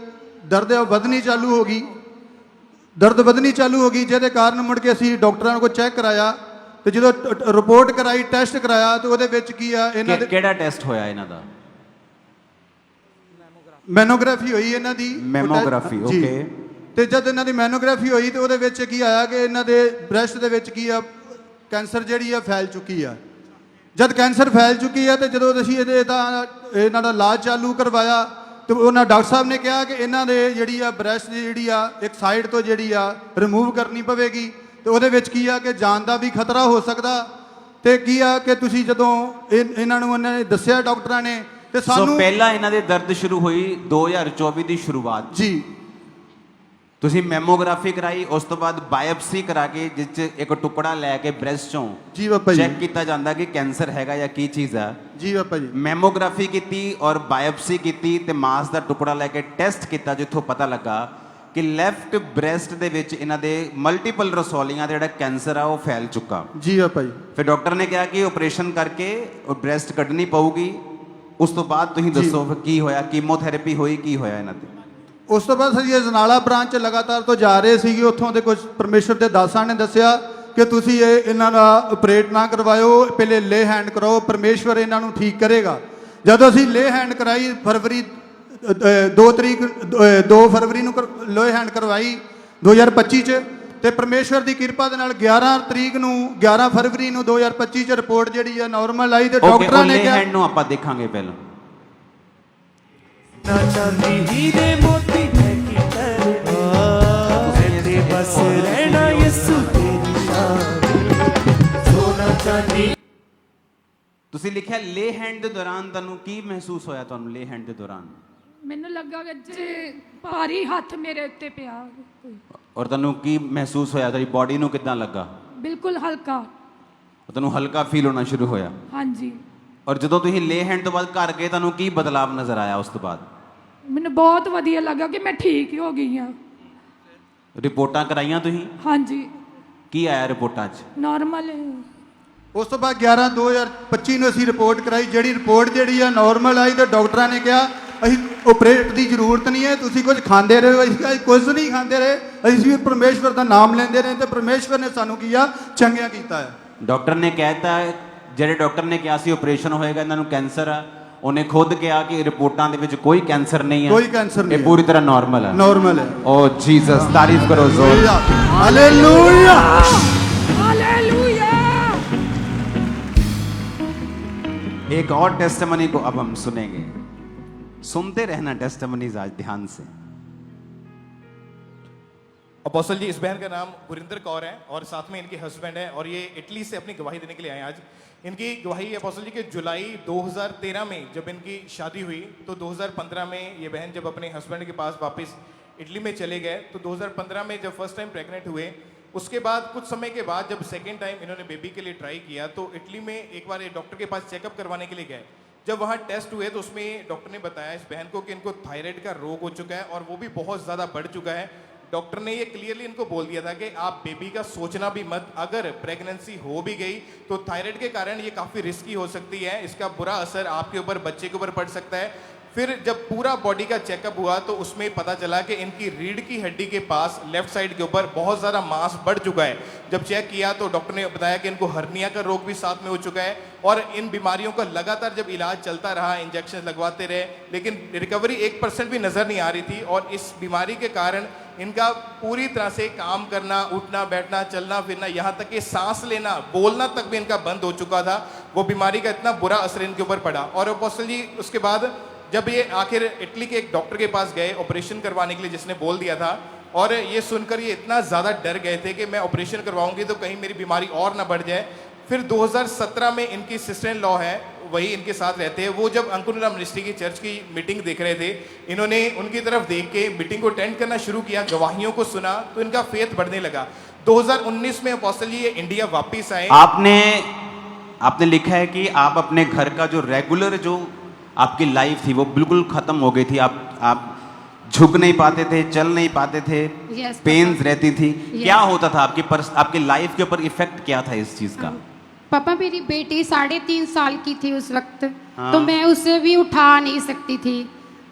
ਦਰਦ ਆ ਵਧਣੀ ਚਾਲੂ ਹੋ ਗਈ, ਜਿਹਦੇ ਕਾਰਨ ਮੁੜ ਕੇ ਅਸੀਂ ਡਾਕਟਰਾਂ ਕੋਲ ਚੈੱਕ ਕਰਾਇਆ ਤੇ ਜਦੋਂ ਰਿਪੋਰਟ ਕਰਾਈ, ਟੈਸਟ ਕਰਾਇਆ ਤੇ ਉਹਦੇ ਵਿੱਚ ਕੀ ਆ ਇਹਨਾਂ ਦੇ ਕਿਹੜਾ ਟੈਸਟ ਹੋਇਆ ਇਹਨਾਂ ਦਾ? ਮੈਮੋਗ੍ਰਾਫੀ ਹੋਈ ਇਹਨਾਂ ਦੀ। ਮੈਮੋਗ੍ਰਾਫੀ, ਜੀ। ਓਕੇ। ਤੇ ਜਦ ਇਹਨਾਂ ਦੀ ਮੈਮੋਗ੍ਰਾਫੀ ਹੋਈ ਤੇ ਉਹਦੇ ਵਿੱਚ ਕੀ ਆਇਆ ਕਿ ਇਹਨਾਂ ਦੇ ਬ੍ਰੈਸਟ ਦੇ ਵਿੱਚ ਕੀ ਆ ਕੈਂਸਰ ਜਿਹੜੀ ਆ ਫੈਲ ਚੁੱਕੀ ਆ। ਜਦ ਕੈਂਸਰ ਫੈਲ ਚੁੱਕੀ ਆ ਤੇ ਜਦੋਂ ਅਸੀਂ ਇਹਨਾਂ ਦਾ ਇਲਾਜ ਚਾਲੂ ਕਰਵਾਇਆ ਤੇ ਉਹਨਾਂ ਡਾਕਟਰ ਸਾਹਿਬ ਨੇ ਕਿਹਾ ਕਿ ਇਹਨਾਂ ਦੇ ਜਿਹੜੀ ਆ ਬ੍ਰੈਸਟ ਜਿਹੜੀ ਆ ਇੱਕ ਸਾਈਡ ਤੋਂ ਜਿਹੜੀ ਆ ਰਿਮੂਵ ਕਰਨੀ ਪਵੇਗੀ ਤੇ ਉਹਦੇ ਵਿੱਚ ਕੀ ਆ ਕਿ ਜਾਨ ਦਾ ਵੀ ਖਤਰਾ ਹੋ ਸਕਦਾ। ਤੇ ਕੀ ਆ ਕਿ ਤੁਸੀਂ ਜਦੋਂ ਇਹਨਾਂ ਨੂੰ ਉਹਨਾਂ ਨੇ ਦੱਸਿਆ ਡਾਕਟਰਾਂ ਨੇ ਤੇ ਸਾਨੂੰ ਪਹਿਲਾਂ ਇਹਨਾਂ ਦੇ ਦਰਦ ਸ਼ੁਰੂ ਹੋਈ 2024 ਦੀ ਸ਼ੁਰੂਆਤ ਜੀ। ਤੁਸੀਂ ਮੈਮੋਗ੍ਰਾਫੀ ਕਰਾਈ, ਉਸ ਤੋਂ ਬਾਅਦ ਬਾਇਓਪਸੀ ਕਰਾ ਕੇ ਜਿਸ 'ਚ ਇੱਕ ਟੁਕੜਾ ਲੈ ਕੇ ਬ੍ਰੈਸਟ ਚੋਂ ਜੀ ਬਾਬਾ ਜੀ ਚੈੱਕ ਕੀਤਾ ਜਾਂਦਾ ਕਿ ਕੈਂਸਰ ਹੈਗਾ ਜਾਂ ਕੀ ਚੀਜ਼ ਆ। ਜੀ ਬਾਬਾ ਜੀ। ਮੈਮੋਗ੍ਰਾਫੀ ਕੀਤੀ ਔਰ ਬਾਇਓਪਸੀ ਕੀਤੀ ਤੇ ਮਾਸ ਦਾ ਟੁਕੜਾ ਲੈ ਕੇ ਟੈਸਟ ਕੀਤਾ, ਜਿੱਥੋਂ ਪਤਾ ਲੱਗਾ ਕਿ ਲੈਫਟ ਬ੍ਰੈਸਟ ਦੇ ਵਿੱਚ ਇਹਨਾਂ ਦੇ ਮਲਟੀਪਲ ਰਸੌਲੀਆਂ ਦਾ ਜਿਹੜਾ ਕੈਂਸਰ ਆ ਉਹ ਫੈਲ ਚੁੱਕਾ। ਜੀ ਬਾਬਾ ਜੀ। ਫਿਰ ਡਾਕਟਰ ਨੇ ਕਿਹਾ ਕਿ ਆਪਰੇਸ਼ਨ ਕਰਕੇ ਉਹ ਬ੍ਰੈਸਟ ਕੱਢਣੀ ਪਊਗੀ। ਉਸ ਤੋਂ ਬਾਅਦ ਤੁਸੀਂ ਦੱਸੋ ਫਿਰ ਕੀ ਹੋਇਆ? ਕੀਮੋਥੈਰੇਪੀ ਹੋਈ, ਕੀ ਹੋਇਆ ਇਹਨਾਂ ਤੇ? ਉਸ ਤੋਂ ਬਾਅਦ ਅਸੀਂ ਅਜਨਾਲਾ ਬ੍ਰਾਂਚ ਲਗਾਤਾਰ ਤੋਂ ਜਾ ਰਹੇ ਸੀਗੇ। ਉੱਥੋਂ ਦੇ ਕੁਝ ਪਰਮੇਸ਼ਰ ਦੇ ਦਾਸਾਂ ਨੇ ਦੱਸਿਆ ਕਿ ਤੁਸੀਂ ਇਹਨਾਂ ਦਾ ਆਪਰੇਟ ਨਾ ਕਰਵਾਇਓ, ਪਹਿਲੇ ਲੇ ਹੈਂਡ ਕਰਾਓ, ਪਰਮੇਸ਼ਵਰ ਇਹਨਾਂ ਨੂੰ ਠੀਕ ਕਰੇਗਾ। ਜਦੋਂ ਅਸੀਂ ਲੇ ਹੈਂਡ ਕਰਾਈ ਫਰਵਰੀ 2 ਫਰਵਰੀ ਨੂੰ ਲੇ ਹੈਂਡ ਕਰਵਾਈ 2025 ਚ ਤੇ ਪਰਮੇਸ਼ਵਰ ਦੀ ਕਿਰਪਾ ਦੇ ਨਾਲ 11 ਫਰਵਰੀ ਨੂੰ 2025 ਚ ਰਿਪੋਰਟ ਜਿਹੜੀ ਆ ਨਾਰਮਲ ਆਈ ਤੇ ਡਾਕਟਰਾਂ ਨੇ ਕਿਹਾ ਹੈਂਡ ਨੂੰ ਆਪਾਂ ਦੇਖਾਂਗੇ ਪਹਿਲਾਂ। ਨਾ ਚਾਂਦੀ ਹੀਰੇ ਮੋਤੀ ਹੈ ਕਿ ਤੇ ਬਸ ਰਹਿਣਾ ਯਿਸੂ ਤੇਰੀ ਸ਼ਾਨ। ਸੋਨਾ ਚਾਂਦੀ। ਤੁਸੀਂ ਲਿਖਿਆ ਲੇ ਹੈਂਡ ਦੇ ਦੌਰਾਨ ਤੁਹਾਨੂੰ ਕੀ ਮਹਿਸੂਸ ਹੋਇਆ? ਤੁਹਾਨੂੰ ਲੇ ਹੈਂਡ ਦੇ ਦੌਰਾਨ ਮੈਨੂੰ ਲੱਗਾ ਕਿ ਜੇ ਭਾਰੀ ਹੱਥ ਮੇਰੇ ਉੱਤੇ ਪਿਆ। ਔਰ ਤੁਹਾਨੂੰ ਕੀ ਮਹਿਸੂਸ ਹੋਇਆ? ਤੁਹਾਡੀ ਬਾਡੀ ਨੂੰ ਕਿੱਦਾਂ ਲੱਗਾ? ਬਿਲਕੁਲ ਹਲਕਾ। ਤੁਹਾਨੂੰ ਹਲਕਾ ਫੀਲ ਹੋਣਾ ਸ਼ੁਰੂ ਹੋਇਆ? ਹਾਂਜੀ। ਔਰ ਜਦੋਂ ਤੁਸੀਂ ਲੇ ਹੈਂਡ ਤੋਂ ਬਾਅਦ ਘਰ ਗਏ ਤੁਹਾਨੂੰ ਕੀ ਬਦਲਾਵ ਨਜ਼ਰ ਆਇਆ ਉਸ ਤੋਂ ਬਾਅਦ? ਮੈਨੂੰ ਬਹੁਤ ਵਧੀਆ ਲੱਗਾ ਕਿ ਮੈਂ ਠੀਕ ਹੋ ਗਈ ਹਾਂ। ਰਿਪੋਰਟਾਂ ਕਰਾਈਆਂ ਤੁਸੀਂ? ਹਾਂਜੀ, ਕੀ ਆਇਆ ਰਿਪੋਰਟਾਂ 'ਚ? ਨਾਰਮਲ ਹੈ। ਉਸ ਤੋਂ ਬਾਅਦ 11/2025 ਨੂੰ ਅਸੀਂ ਰਿਪੋਰਟ ਕਰਾਈ, ਜਿਹੜੀ ਰਿਪੋਰਟ ਜਿਹੜੀ ਆ ਨਾਰਮਲ ਆਈ, ਤੇ ਡਾਕਟਰਾਂ ਨੇ ਕਿਹਾ ਅਸੀਂ ਆਪਰੇਟ ਦੀ ਜ਼ਰੂਰਤ ਨਹੀਂ ਹੈ, ਤੁਸੀਂ ਕੁਝ ਖਾਂਦੇ ਰਹੋ। ਅਸੀਂ ਕੁਝ ਨਹੀਂ ਖਾਂਦੇ ਰਹੇ, ਅਸੀਂ ਵੀ ਪਰਮੇਸ਼ਵਰ ਦਾ ਨਾਮ ਲੈਂਦੇ ਰਹੇ, ਤੇ ਪਰਮੇਸ਼ਵਰ ਨੇ ਸਾਨੂੰ ਕੀ ਆ ਚੰਗਿਆ ਕੀਤਾ ਹੈ। ਡਾਕਟਰ ਨੇ ਕਹਿਤਾ, ਜਿਹੜੇ ਡਾਕਟਰ ਨੇ ਕਿਹਾ ਸੀ ਆਪਰੇਸ਼ਨ ਹੋਏਗਾ, ਇਹਨਾਂ ਨੂੰ ਕੈਂਸਰ ਆ, ਉਹਨੇ ਖੁਦ ਕਿਹਾ ਕਿ ਰਿਪੋਰਟਾਂ ਦੇ ਵਿੱਚ ਕੋਈ ਕੈਂਸਰ ਨਹੀਂ ਹੈ, ਕੋਈ ਕੈਂਸਰ ਨਹੀਂ ਇਹ ਹੈ। ਪੂਰੀ ਤਰ੍ਹਾਂ ਨਾਰਮਲ ਹੈ। ਨਾਰਮਲ है। ओ जीसस, तारीफ करो जोर। हालेलुया। हालेलुया। एक और टेस्टिमनी को अब हम सुनेंगे। सुनते रहना टेस्टिमनीज आज ध्यान से। अपोस्टल जी, इस बहन का नाम गुरिंदर कौर है और साथ में इनके हस्बैंड है, और ये इटली से अपनी गवाही देने के लिए आए हैं आज। इनकी गवाही अपोस्टल जी के जुलाई 2013 में जब इनकी शादी हुई, तो 2015 में ये बहन जब अपने हस्बैंड के पास वापस इटली में चले गए, तो 2015 में जब फर्स्ट टाइम प्रेग्नेंट हुए, उसके बाद कुछ समय के बाद जब सेकेंड टाइम इन्होंने बेबी के लिए ट्राई किया, तो इटली में एक बार ये डॉक्टर के पास चेकअप करवाने के लिए गए। जब वहाँ टेस्ट हुए तो उसमें डॉक्टर ने बताया इस बहन को कि इनको थायराइड का रोग हो चुका है, और वो भी बहुत ज़्यादा बढ़ चुका है। डॉक्टर ने ये क्लियरली इनको बोल दिया था कि आप बेबी का सोचना भी मत, अगर प्रेगनेंसी हो भी गई तो थायराइड के कारण ये काफ़ी रिस्की हो सकती है, इसका बुरा असर आपके ऊपर, बच्चे के ऊपर पड़ सकता है। फिर जब पूरा बॉडी का चेकअप हुआ तो उसमें पता चला कि इनकी रीढ़ की हड्डी के पास लेफ्ट साइड के ऊपर बहुत ज़्यादा मांस बढ़ चुका है। जब चेक किया तो डॉक्टर ने बताया कि इनको हर्निया का रोग भी साथ में हो चुका है, और इन बीमारियों का लगातार जब इलाज चलता रहा, इंजेक्शन लगवाते रहे, लेकिन रिकवरी 1% भी नज़र नहीं आ रही थी। और इस बीमारी के कारण इनका पूरी तरह से काम करना, उठना बैठना, चलना फिरना, यहाँ तक कि सांस लेना, बोलना तक भी इनका बंद हो चुका था। वो बीमारी का इतना बुरा असर इनके ऊपर पड़ा। और अपोस्टल जी, उसके बाद जब ये आखिर इटली के एक डॉक्टर के पास गए ऑपरेशन करवाने के लिए, जिसने बोल दिया था, और ये सुनकर ये इतना ज़्यादा डर गए थे कि मैं ऑपरेशन करवाऊंगी तो कहीं मेरी बीमारी और ना बढ़ जाए। फिर 2017 में इनकी सिस्टर इन लॉ है, वही इनके साथ रहते हैं, वो जब अंकुरला मिनिस्ट्री की चर्च की मीटिंग देख रहे थे, इन्होंने उनकी तरफ देख के मीटिंग को अटेंड करना शुरू किया, गवाहियों को सुना, तो इनका फेथ बढ़ने लगा। 2019 में अपोस्टल जी ये इंडिया वापस आए। आपने लिखा है कि आप अपने घर का जो रेगुलर जो आपकी लाइफ थी वो बिल्कुल खत्म हो गई थी, आप झुक नहीं पाते थे, चल नहीं पाते थे, Yes, पेन्स रहती थी। Yes. क्या होता था आपकी लाइफ के ऊपर इफेक्ट क्या था इस चीज का? पापा, मेरी बेटी 3.5 साल की थी उस वक्त, हाँ। तो मैं उसे भी उठा नहीं सकती थी,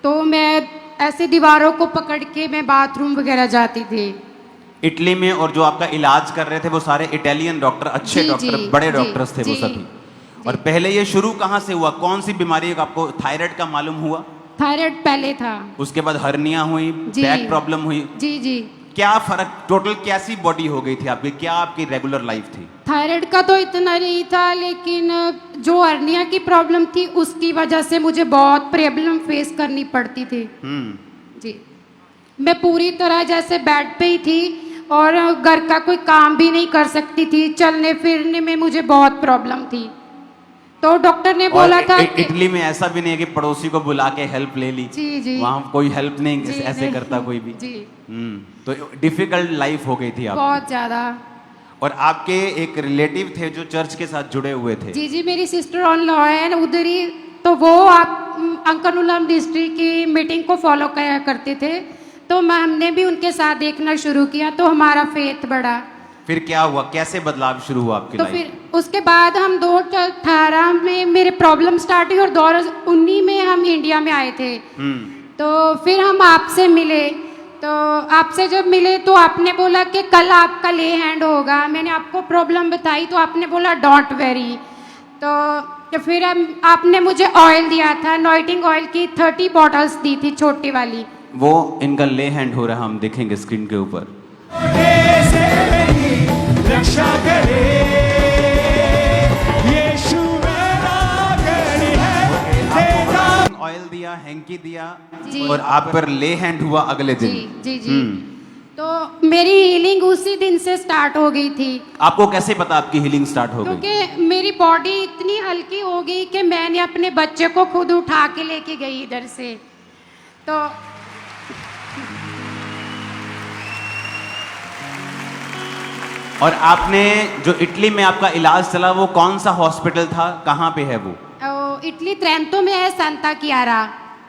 तो मैं ऐसे दीवारों को पकड़ के मैं बाथरूम वगैरह जाती थी। इटली में, और जो आपका इलाज कर रहे थे वो सारे इटालियन डॉक्टर, अच्छे जी, डॉक्टर, जी, बड़े जी, डॉक्टर्स थे वो जी, सभी। और पहले ये शुरू कहाँ से हुआ? कौन सी बीमारी का आपको थायराइड का मालूम हुआ? थायराइड पहले था। उसके बाद हर्निया हुई, जी। बैक प्रॉब्लम हुई। जी जी। क्या फर्क, टोटल कैसी बॉडी हो गई थी आपकी? क्या आपकी रेगुलर लाइफ थी? थायराइड का तो इतना नहीं था, लेकिन जो हर्निया की प्रॉब्लम थी उसकी वजह से मुझे बहुत प्रॉब्लम फेस करनी पड़ती थी। जी, मैं पूरी तरह जैसे बेड पे ही थी और घर का कोई काम भी नहीं कर सकती थी, चलने फिरने में मुझे बहुत प्रॉब्लम थी। तो डॉक्टर ने बोला था कि इटली में ऐसा भी नहीं है कि पड़ोसी को बुला के हेल्प ले ली। जी जी। वहाँ कोई हेल्प नहीं जी, ऐसे नहीं। करता कोई भी। जी। तो डिफिकल्ट लाइफ हो गई थी आप। बहुत ज्यादा। और आपके एक रिलेटिव थे जो चर्च के साथ जुड़े हुए थे। जी जी, मेरी सिस्टर ऑन लॉ है उधर ही, तो वो आप अंकनुला डिस्ट्रिक्ट की मीटिंग को फॉलो किया करते थे, तो हमने भी उनके साथ देखना शुरू किया, तो हमारा फेथ बढ़ा। फिर क्या हुआ, कैसे बदलाव शुरू हुआ आपकी तो लाइफ? फिर उसके बाद हम 2018 में मेरे प्रॉब्लम स्टार्ट हुई और 2019 में हम इंडिया में आए थे। तो फिर हम आपसे मिले, तो आपसे जब मिले तो आपने बोला कि कल आपका ले हैंड होगा। मैंने आपको प्रॉब्लम बताई तो आपने बोला डोंट वेरी। तो फिर आपने मुझे ऑयल दिया था, अनॉइंटिंग ऑयल की 30 बॉटल्स दी थी, छोटी वाली। वो इनका ले हैंड हो रहा, हम देखेंगे स्क्रीन के ऊपर। रक्षा करे यीशु मेरा गढ़ है तेरा। ऑयल दिया, हैंकी दिया, जी। और आप पर ले हैंड हुआ अगले दिन। जी जी जी। तो मेरी हीलिंग उसी दिन से स्टार्ट हो गई थी। आपको कैसे पता आपकी हीलिंग स्टार्ट हो गई? क्योंकि मेरी बॉडी इतनी हल्की हो गई कि मैंने अपने बच्चे को खुद उठा के लेके गई इधर से। तो और आपने जो इटली में आपका इलाज चला वो कौन सा हॉस्पिटल था, कहाँ पे है वो? इटली ट्रेंतो में है, सांता कियारा।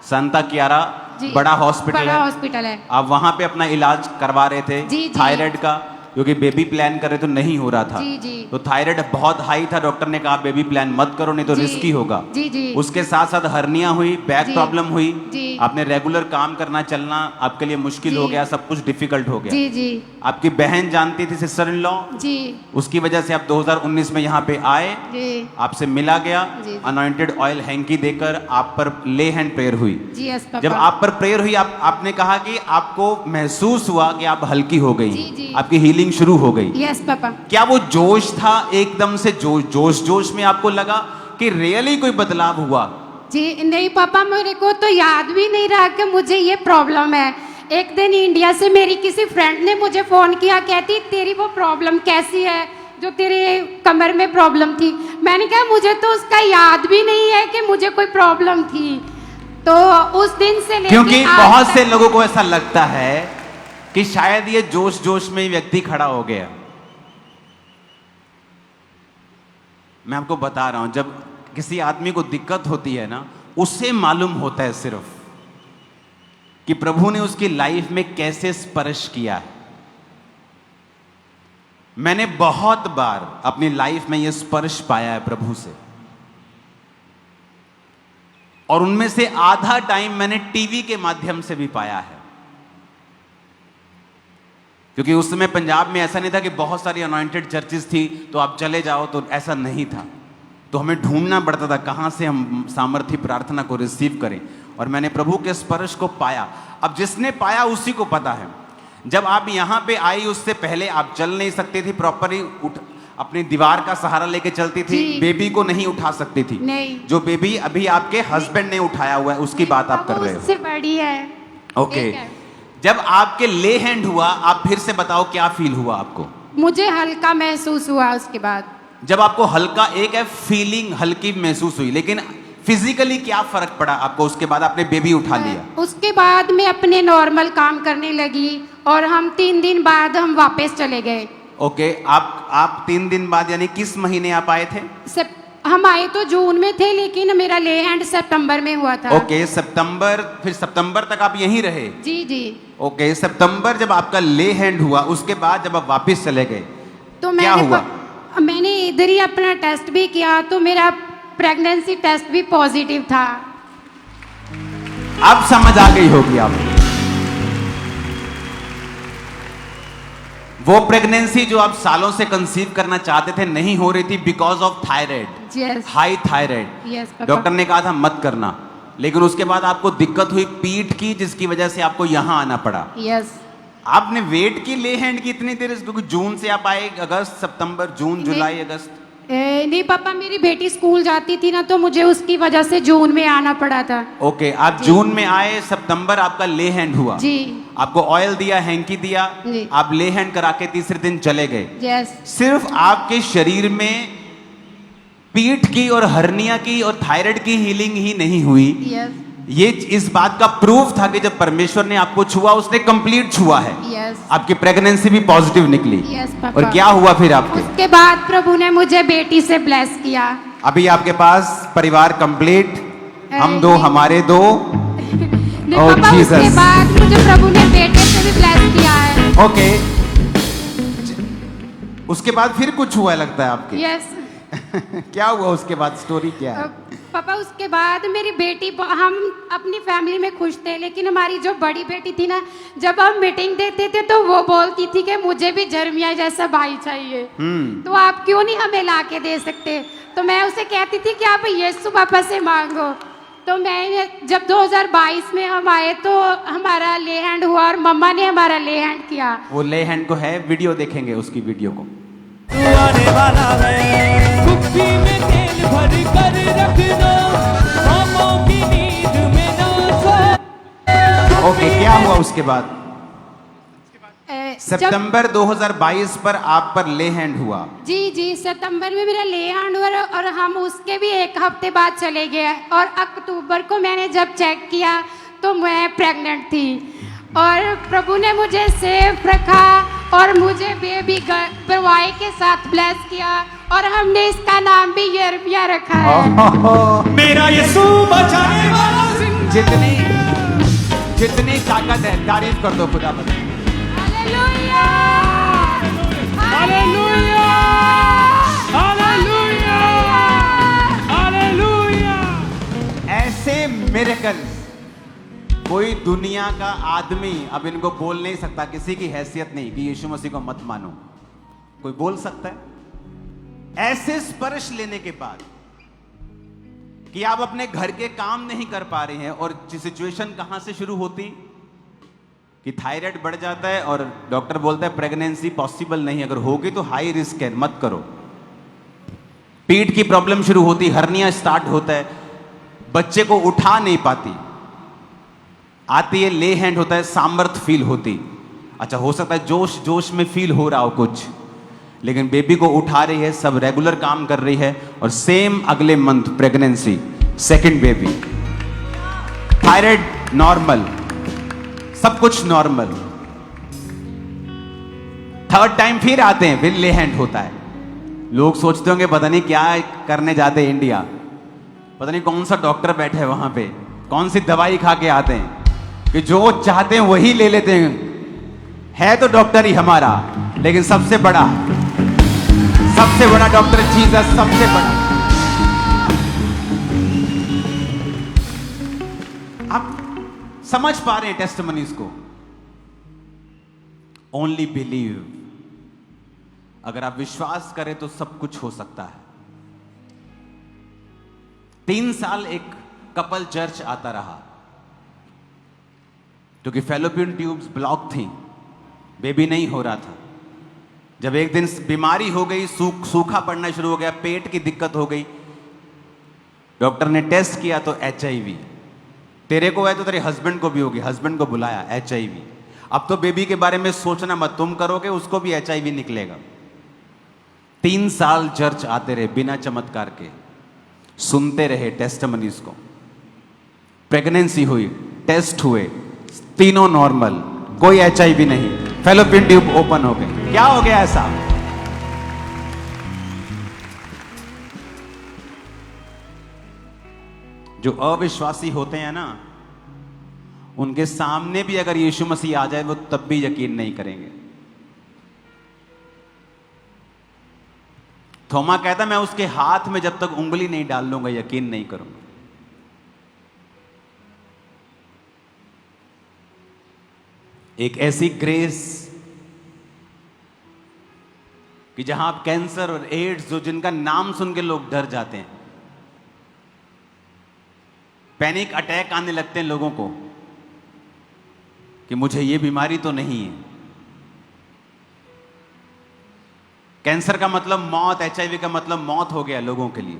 सांता कियारा। जी। बड़ा हॉस्पिटल बड़ा है। हॉस्पिटल है। आप वहां पे अपना इलाज करवा रहे थे जी, जी। थायराइड का, क्योंकि बेबी प्लान कर रहे तो नहीं हो रहा था। जी, जी। तो थायराइड बहुत हाई था, डॉक्टर ने कहा बेबी प्लान मत करो नहीं तो जी। रिस्की होगा। जी, जी। उसके साथ साथ हर्निया हुई, बैक जी। प्रॉब्लम हुई, जी। आपने रेगुलर काम करना चलना आपके लिए मुश्किल जी। हो गया, सब कुछ डिफिकल्ट हो गया। जी जी आपकी बहन जानती थी, सिस्टर इन लॉ, जी उसकी वजह से आप 2019 में यहाँ पे आए, जी आपसे मिला गया, जी। अनॉइंटेड ऑयल हैंकी देकर आप पर ले हैंड प्रेयर हुई। जी यस पापा। जब आप पर प्रेयर हुई, आपने कहा कि आपको महसूस हुआ कि आप हल्की हो गई, जी, जी। आपकी हीलिंग शुरू हो गई। Yes papa. क्या वो जोश था एकदम से जोश में आपको लगा कि रियली कोई बदलाव हुआ? जी नहीं पापा, मेरे को तो याद भी नहीं रहा कि मुझे ये प्रॉब्लम है। एक दिन इंडिया से मेरी किसी फ्रेंड ने मुझे फ़ोन किया, कहती तेरी वो प्रॉब्लम कैसी है जो तेरे कमर में प्रॉब्लम थी। मैंने कहा मुझे तो उसका याद भी नहीं है कि मुझे कोई प्रॉब्लम थी। तो उस दिन से लेकर क्योंकि आज बहुत तक- से लोगों को ऐसा लगता है कि शायद ये जोश में ही व्यक्ति खड़ा हो गया। मैं आपको बता रहा हूं, जब किसी आदमी को दिक्कत होती है ना, उससे मालूम होता है सिर्फ कि प्रभु ने उसकी लाइफ में कैसे स्पर्श किया है। मैंने बहुत बार अपनी लाइफ में यह स्पर्श पाया है प्रभु से, और उनमें से आधा टाइम मैंने टीवी के माध्यम से भी पाया है। क्योंकि उस समय पंजाब में ऐसा नहीं था कि बहुत सारी अनॉइंटेड चर्चेस थी तो आप चले जाओ, तो ऐसा नहीं था। तो हमें ढूंढना पड़ता था कहां से हम सामर्थ्य प्रार्थना को रिसीव करें, और मैंने प्रभु के स्पर्श को पाया। अब जिसने पाया उसी को पता है। जब आप यहां पे आई, उससे पहले आप चल नहीं सकती थी प्रॉपरली, अपनी दीवार का सहारा लेके चलती थी, जी। बेबी को नहीं उठा सकती थी। नहीं। जो बेबी अभी आपके हस्बैंड ने उठाया हुआ है उसकी बात आप कर रहे हो। उससे बड़ी है। ओके, एक है। जब आपके ले हैंड हुआ, आप फिर से बताओ क्या फील हुआ आपको? मुझे हल्का महसूस हुआ उसके बाद। जब आपको हल्का, एक है फीलिंग हल्की महसूस हुई, लेकिन फिजिकली क्या फर्क पड़ा आपको? उसके बाद आपने बेबी उठा लिया, उसके बाद मैं अपने नॉर्मल काम करने लगी, और हम 3 दिन बाद हम वापस चले गए। ओके। आप 3 दिन बाद, यानी किस महीने आप आए थे? हम आए तो जून में थे, लेकिन मेरा ले हैंड सितंबर में हुआ था। ओके, सितंबर, फिर सितंबर तक आप यहीं रहे? जी जी। ओके, सितंबर जब आपका ले हैंड हुआ, उसके बाद जब आप वापस चले गए तो क्या हुआ? मैंने इधर ही अपना टेस्ट भी किया, तो मेरा प्रेगनेंसी टेस्ट भी पॉजिटिव था। अब समझ आ गई होगी आपको। वो प्रेगनेंसी जो आप सालों से कंसीव करना चाहते थे, नहीं हो रही थी because of thyroid, yes high thyroid. Yes papa. Doctor ने कहा था मत करना, लेकिन उसके बाद आपको दिक्कत हुई पीठ की, जिसकी वजह से आपको यहां आना पड़ा। यस। आपने वेट की ले हैंड की इतनी देर, क्योंकि जून से आप आए, अगस्त, सितंबर, जून, जुलाई, अगस्त। नहीं पापा, मेरी बेटी स्कूल जाती थी ना, तो मुझे उसकी वजह से जून में आना पड़ा था। ओके, आप जून में आए, सितंबर आपका ले हैंड हुआ। जी। आपको ऑयल दिया, हैंकी दिया, जी। आप ले हैंड करा के तीसरे दिन चले गए। यस। सिर्फ आपके शरीर में पीठ की और हर्निया की और थायराइड की हीलिंग ही नहीं हुई, यस ये इस बात का प्रूफ था कि जब परमेश्वर ने आपको छुआ, उसने कंप्लीट छुआ है। यस। आपकी प्रेगनेंसी भी पॉजिटिव निकली। Yes papa. और क्या हुआ फिर आपके? उसके बाद प्रभु ने मुझे बेटी से ब्लेस किया। अभी आपके पास परिवार कंप्लीट, हम दो, नहीं। हमारे दो। नहीं Oh, पापा, उसके Jesus. बाद मुझे प्रभु ने बेटे से भी ब्लेस किया है। ओके, उसके बाद फिर कुछ हुआ लगता है आपके? यस। क्या हुआ उसके बाद, स्टोरी क्या है? पापा उसके बाद मेरी बेटी, हम अपनी फैमिली में खुश थे, लेकिन हमारी जो बड़ी बेटी थी ना, जब हम मीटिंग देते थे तो वो बोलती थी कि मुझे भी जर्मिया जैसा भाई चाहिए, तो आप क्यों नहीं हमें ला के दे सकते? तो मैं उसे कहती थी कि आप यीशु पापा से मांगो। तो मैं जब 2022 में हम आए तो हमारा ले हैंड हुआ, और मम्मा ने हमारा ले हैंड किया। वो ले हैंड को है, वीडियो देखेंगे उसकी वीडियो को। तू आने वाला है, कुप्पी में तेल भर कर रख दो, ख्वाबों की नींद में ना सो। ओके, क्या हुआ उसके बाद? जब सितंबर 2022 पर आप पर ले हैंड हुआ। जी जी, सितंबर में मेरा ले हैंड हुआ, और हम उसके भी 1 हफ्ते बाद चले गए, और अक्टूबर को मैंने जब चेक किया तो मैं प्रेग्नेंट थी, और प्रभु ने मुझे सेफ रखा, और मुझे बेबी बॉय के साथ ब्लेस किया, और हमने इसका नाम भी यिर्मयाह रखा है। मेरा यीशु बचाने वाला जितनी जितनी ताकत है तारीफ कर दो खुदा पर। Hallelujah hallelujah hallelujah. ऐसे मिरेकल्स कोई दुनिया का आदमी अब इनको बोल नहीं सकता, किसी की हैसियत नहीं कि यीशु मसीह को मत मानो। कोई बोल सकता है? ऐसे स्पर्श लेने के बाद कि आप अपने घर के काम नहीं कर पा रहे हैं, और सिचुएशन कहां से शुरू होती कि थायराइड बढ़ जाता है और डॉक्टर बोलता है प्रेगनेंसी पॉसिबल नहीं, अगर होगी तो हाई रिस्क है, मत करो। पीठ की प्रॉब्लम शुरू होती, हर्निया स्टार्ट होता है, बच्चे को उठा नहीं पाती, आती है ले हैंड होता है, सामर्थ फील होती। अच्छा, हो सकता है जोश जोश में फील हो रहा हो कुछ, लेकिन बेबी को उठा रही है, सब रेगुलर काम कर रही है, और सेम अगले month pregnancy, second baby, thyroid normal, सब कुछ नॉर्मल। थर्ड टाइम फिर आते हैं, फिर ले हैंड होता है। लोग सोचते होंगे पता नहीं क्या करने जाते हैं इंडिया, पता नहीं कौन सा डॉक्टर बैठे हैं वहां पे, कौन सी दवाई खा के आते हैं कि जो चाहते हैं वही ले लेते हैं। है तो डॉक्टर ही हमारा, लेकिन सबसे बड़ा डॉक्टर जीसस, सबसे बड़ा। आप समझ पा रहे हैं टेस्टिमनीज को? Only believe. अगर आप विश्वास करें तो सब कुछ हो सकता है। 3 साल एक कपल चर्च आता रहा क्योंकि फेलोपियन ट्यूब्स ब्लॉक थी, बेबी नहीं हो रहा था। जब एक दिन बीमारी हो गई, सूखा पड़ना शुरू हो गया, पेट की दिक्कत हो गई, डॉक्टर ने टेस्ट किया तो HIV। तेरे को है तो तेरे हस्बैंड को भी होगी, हस्बैंड को बुलाया, HIV। अब तो बेबी के बारे में सोचना मत, तुम करोगे उसको भी HIV निकलेगा। 3 साल चर्च आते रहे बिना चमत्कार के, सुनते रहे टेस्टिमनीज को। प्रेगनेंसी हुई, टेस्ट हुए, तीनों नॉर्मल, कोई HIV नहीं, फेलोपियन ट्यूब ओपन हो गए। क्या हो गया ऐसा? जो अविश्वासी होते हैं ना, उनके सामने भी अगर यीशु मसीह आ जाए वो तब भी यकीन नहीं करेंगे। थोमा कहता मैं उसके हाथ में जब तक उंगली नहीं डाल लूंगा यकीन नहीं करूंगा। एक ऐसी ग्रेस कि जहां आप कैंसर और एड्स, जो जिनका नाम सुन के लोग डर जाते हैं, पैनिक अटैक आने लगते हैं लोगों को कि मुझे ये बीमारी तो नहीं है। कैंसर का मतलब मौत, HIV का मतलब मौत हो गया लोगों के लिए,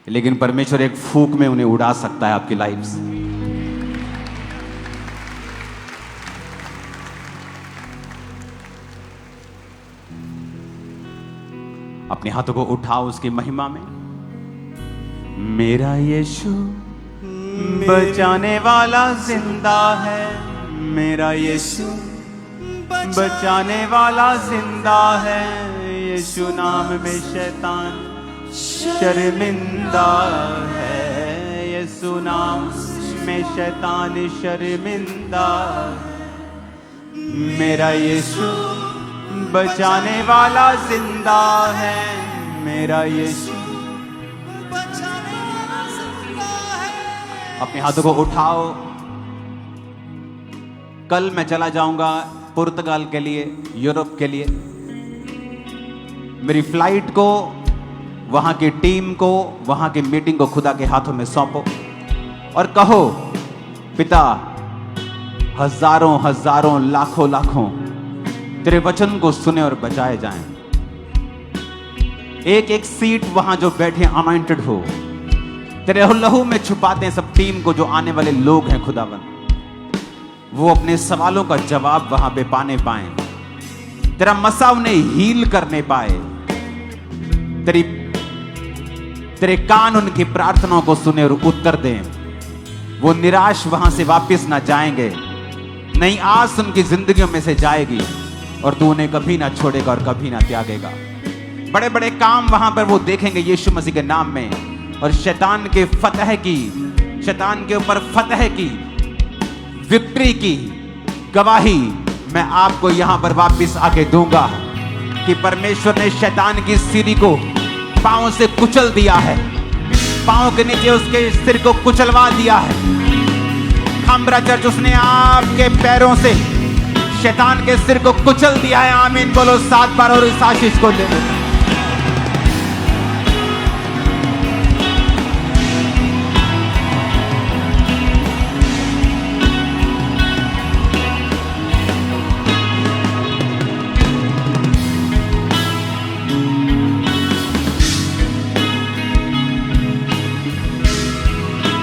लेकिन परमेश्वर एक फूंक में उन्हें उड़ा सकता है आपकी लाइफ से। अपने हाथों को उठाओ उसकी महिमा में। मेरा यीशु बचाने वाला जिंदा है, मेरा यीशु बचाने वाला जिंदा है। यीशु नाम में शैतान शर्मिंदा है, यीशु नाम में शैतान शर्मिंदा। मेरा यीशु बचाने वाला जिंदा है, मेरा यीशु बचाने वाला जिंदा है। अपने हाथों को उठाओ। कल मैं चला जाऊंगा पुर्तगाल के लिए, यूरोप के लिए। मेरी फ्लाइट को, वहां की टीम को, वहां की मीटिंग को खुदा के हाथों में सौंपो और कहो पिता, हजारों हजारों लाखों लाखों तेरे वचन को सुने और बचाए जाएं। एक एक सीट वहां जो बैठे अनॉइंटेड हो, तेरे लहू में छुपाते हैं सब टीम को। जो आने वाले लोग हैं खुदावन, वो अपने सवालों का जवाब वहां पे पाने पाए, तेरा मसा उन्हें हील करने पाए, तेरे कान उनकी प्रार्थनाओं को सुने और उत्तर दें। वो निराश वहां से वापस ना जाएंगे, नई आस उनकी जिंदगियों में से जाएगी और तू उन्हें कभी ना छोड़ेगा और कभी ना त्यागेगा। बड़े बड़े काम वहां पर वो देखेंगे यीशु मसीह के नाम में, और शैतान के फतह की शैतान के ऊपर फतह की, विक्ट्री की गवाही मैं आपको यहां पर वापस आके दूंगा कि परमेश्वर ने शैतान की सीढ़ी को पांव से कुचल दिया है, पांव के नीचे उसके सिर को कुचलवा दिया है। खामरा चर्च, उसने आपके पैरों से शैतान के सिर को कुचल दिया है। आमीन बोलो 7 बार और इस आशीष को ले लो।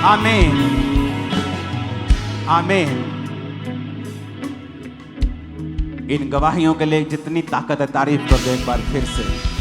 आमीन, आमीन। इन गवाहियों के लिए जितनी ताकत है, तारीफ कर दो एक बार फिर से।